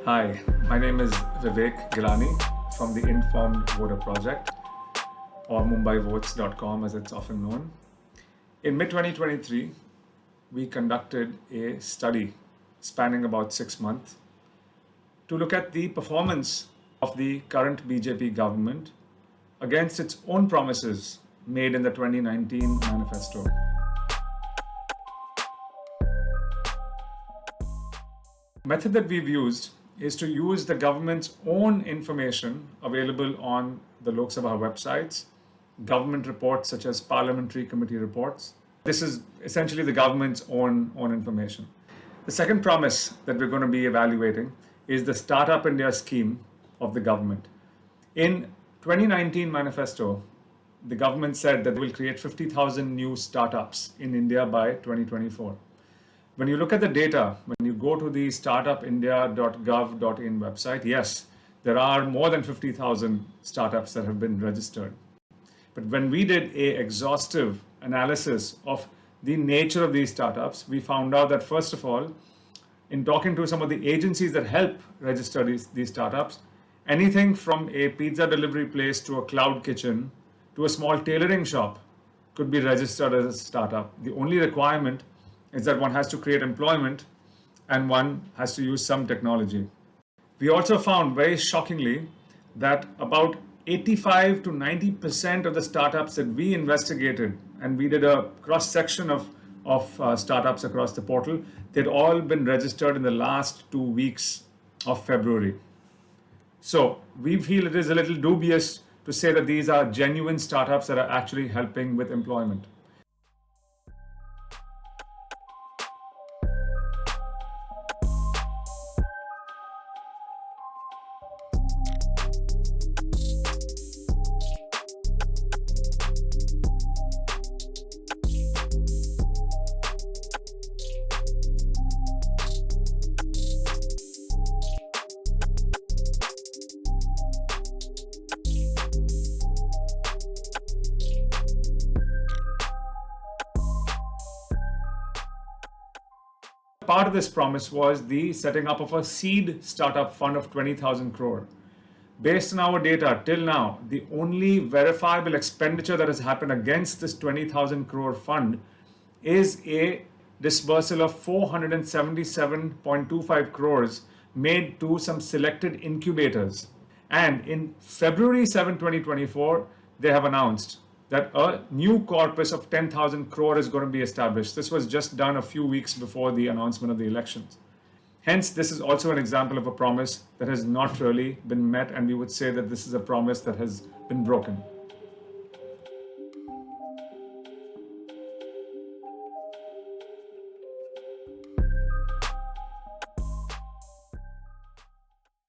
Hi, my name is Vivek Gilani from the Informed Voter Project, or MumbaiVotes.com as it's often known. In mid-2023, we conducted a study spanning about 6 months to look at the performance of the current BJP government against its own promises made in the 2019 manifesto. The method that we've used is to use the government's own information available on the Lok Sabha websites, government reports such as parliamentary committee reports. This is essentially the government's own information. The second promise that we're going to be evaluating is the Startup India scheme of the government. In 2019 manifesto, the government said that they will create 50,000 new startups in India by 2024. When you look at the data, when you go to the startupindia.gov.in website, yes, there are more than 50,000 startups that have been registered. But when we did an exhaustive analysis of the nature of these startups, we found out that, first of all, in talking to some of the agencies that help register these startups, anything from a pizza delivery place to a cloud kitchen to a small tailoring shop could be registered as a startup. The only requirement is that one has to create employment and one has to use some technology. We also found, very shockingly, that about 85 to 90% of the startups that we investigated, and we did a cross-section of startups across the portal, they'd all been registered in the last 2 weeks of February. So we feel it is a little dubious to say that these are genuine startups that are actually helping with employment. Part of this promise was the setting up of a seed startup fund of 20,000 crore. Based on our data till now, the only verifiable expenditure that has happened against this 20,000 crore fund is a disbursal of 477.25 crores made to some selected incubators. And in February 7, 2024, they have announced that a new corpus of 10,000 crore is going to be established. This was just done a few weeks before the announcement of the elections. Hence, this is also an example of a promise that has not really been met, and we would say that this is a promise that has been broken.